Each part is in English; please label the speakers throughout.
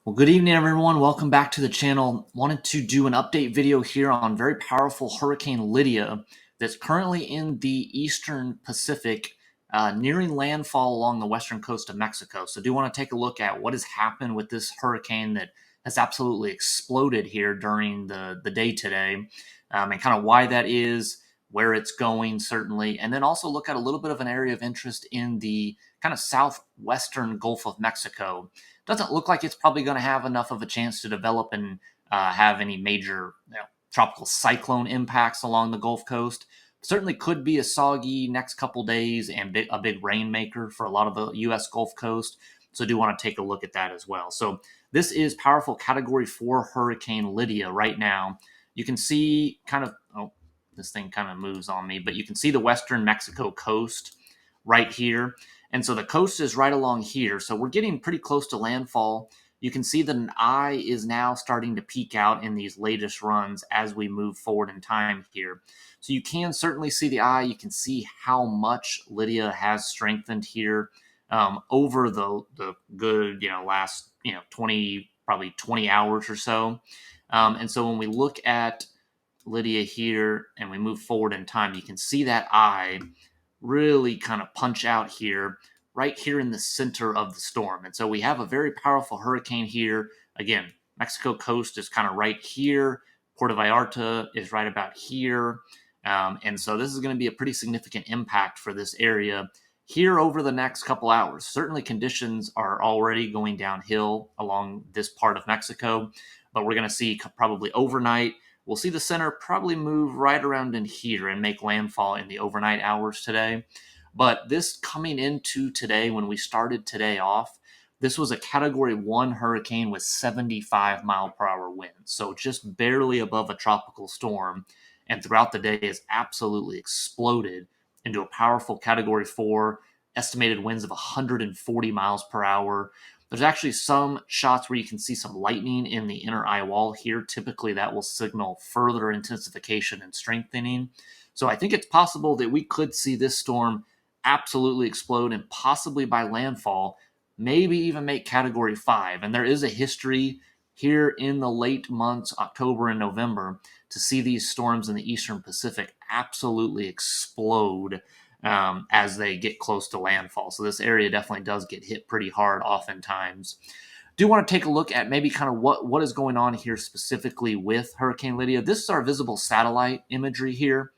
Speaker 1: Well, good evening, everyone. Welcome back to the channel. Wanted to do an update video here on very powerful Hurricane Lidia that's currently in the eastern Pacific, nearing landfall along the western coast of Mexico. So, do want to take a look at what has happened with this hurricane that has absolutely exploded here during the day today, and kind of why that is, where it's going, certainly, and then also look at a little bit of an area of interest in the kind of southwestern Gulf of Mexico. Doesn't look like it's probably going to have enough of a chance to develop and have any major tropical cyclone impacts along the Gulf Coast. Certainly could be a soggy next couple days and a big rainmaker for a lot of the U.S. Gulf Coast. So I do want to take a look at that as well. So this is powerful Category 4 Hurricane Lidia right now. You can see this thing kind of moves on me, but you can see the western Mexico coast right here. And so the coast is right along here. So we're getting pretty close to landfall. You can see that an eye is now starting to peek out in these latest runs as we move forward in time here. So you can certainly see the eye. You can see how much Lidia has strengthened here over the good, last, 20, probably 20 hours or so. And so when we look at Lidia here and we move forward in time, you can see that eye really kind of punch out here, right here in the center of the storm. And so we have a very powerful hurricane here. Again, Mexico coast is kind of right here. Puerto Vallarta is right about here. And so this is going to be a pretty significant impact for this area here over the next couple hours. Certainly conditions are already going downhill along this part of Mexico, but we're going to see probably overnight. We'll see the center probably move right around in here and make landfall in the overnight hours today. But this coming into today, when we started today off, this was a Category 1 hurricane with 75-mile-per-hour winds. So just barely above a tropical storm. And throughout the day has absolutely exploded into a powerful Category 4, estimated winds of 140 miles per hour. There's actually some shots where you can see some lightning in the inner eye wall here. Typically, that will signal further intensification and strengthening. So I think it's possible that we could see this storm absolutely explode and possibly by landfall, maybe even make Category 5. And there is a history here in the late months, October and November, to see these storms in the eastern Pacific absolutely explode as they get close to landfall. So this area definitely does get hit pretty hard oftentimes. Do want to take a look at maybe kind of what is going on here specifically with Hurricane Lidia. This is our visible satellite imagery here.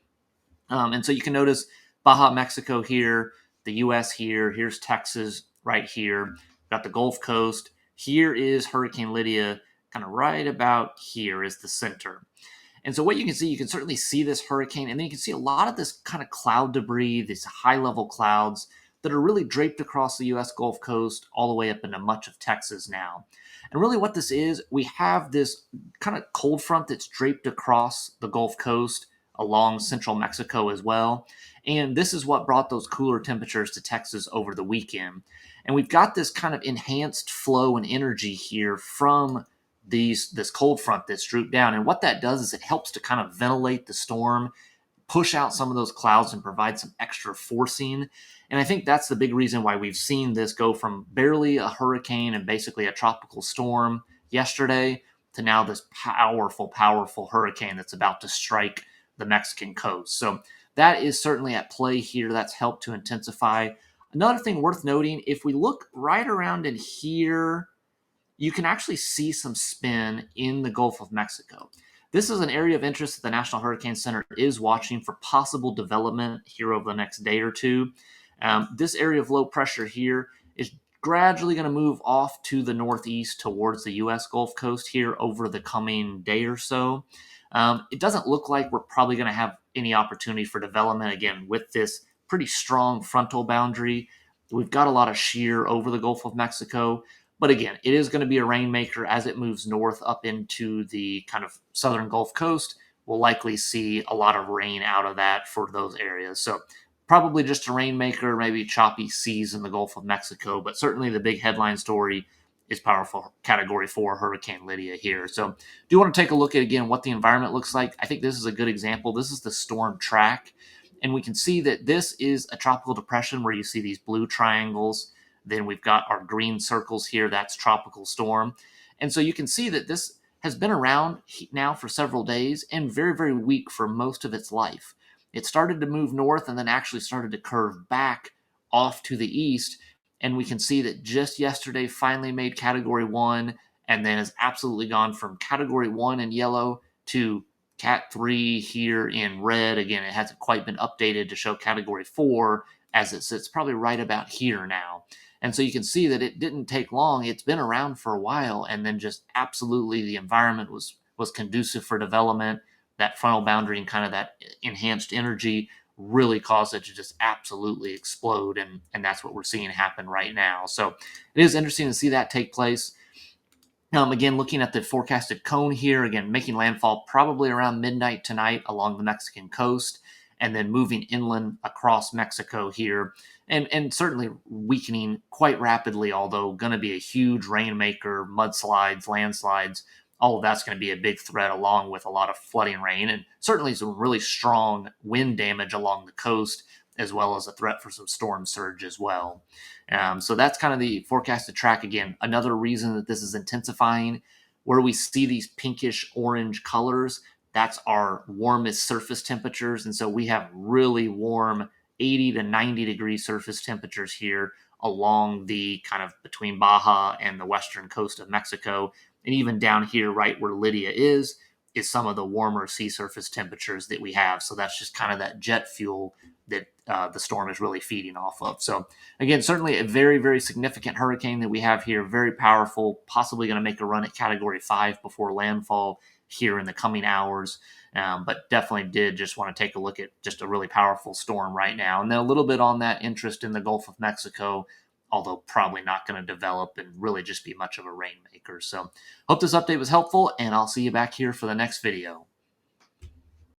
Speaker 1: And so you can notice Baja, Mexico here, the U.S. here, here's Texas right here, got the Gulf Coast. Here is Hurricane Lidia, kind of right about here is the center. And so what you can certainly see this hurricane, and then you can see a lot of this kind of cloud debris, these high-level clouds that are really draped across the U.S. Gulf Coast all the way up into much of Texas now. And really what this is, we have this kind of cold front that's draped across the Gulf Coast along central Mexico as well. And this is what brought those cooler temperatures to Texas over the weekend. And we've got this kind of enhanced flow and energy here from this cold front that's drooped down. And what that does is it helps to kind of ventilate the storm, push out some of those clouds and provide some extra forcing. And I think that's the big reason why we've seen this go from barely a hurricane and basically a tropical storm yesterday to now this powerful hurricane that's about to strike the Mexican coast. So that is certainly at play here. That's helped to intensify. Another thing worth noting, if we look right around in here, you can actually see some spin in the Gulf of Mexico. This is an area of interest that the National Hurricane Center is watching for possible development here over the next day or two. This area of low pressure here is gradually going to move off to the northeast towards the U.S. Gulf Coast here over the coming day or so. It doesn't look like we're probably going to have any opportunity for development again with this pretty strong frontal boundary. We've got a lot of shear over the Gulf of Mexico. But again, it is going to be a rainmaker as it moves north up into the kind of southern Gulf Coast. We'll likely see a lot of rain out of that for those areas. So probably just a rainmaker, maybe choppy seas in the Gulf of Mexico. But certainly the big headline story is powerful Category 4 Hurricane Lidia here. So do you want to take a look at, again, what the environment looks like? I think this is a good example. This is the storm track. And we can see that this is a tropical depression where you see these blue triangles. Then we've got our green circles here. That's tropical storm. And so you can see that this has been around now for several days and very, very weak for most of its life. It started to move north and then actually started to curve back off to the east. And we can see that just yesterday finally made category 1 and then has absolutely gone from category 1 in yellow to Cat 3 here in red. Again, it hasn't quite been updated to show category 4 as it sits probably right about here now. And so you can see that it didn't take long. It's been around for a while, and then just absolutely the environment was conducive for development. That frontal boundary and kind of that enhanced energy really caused it to just absolutely explode, and that's what we're seeing happen right now. So it is interesting to see that take place. Again, looking at the forecasted cone here, again, making landfall probably around midnight tonight along the Mexican coast, and then moving inland across Mexico here, and certainly weakening quite rapidly, although going to be a huge rainmaker, mudslides, landslides. All of that's going to be a big threat, along with a lot of flooding rain, and certainly some really strong wind damage along the coast, as well as a threat for some storm surge as well. So that's kind of the forecasted track. Again, another reason that this is intensifying, where we see these pinkish orange colors, that's our warmest surface temperatures. And so we have really warm 80 to 90 degree surface temperatures here along the kind of between Baja and the western coast of Mexico. And even down here, right where Lidia is some of the warmer sea surface temperatures that we have. So that's just kind of that jet fuel that the storm is really feeding off of. So again, certainly a very, very significant hurricane that we have here, very powerful, possibly going to make a run at category 5 before landfall here in the coming hours. But definitely did just want to take a look at just a really powerful storm right now. And then a little bit on that interest in the Gulf of Mexico, although probably not going to develop and really just be much of a rainmaker. So hope this update was helpful, and I'll see you back here for the next video.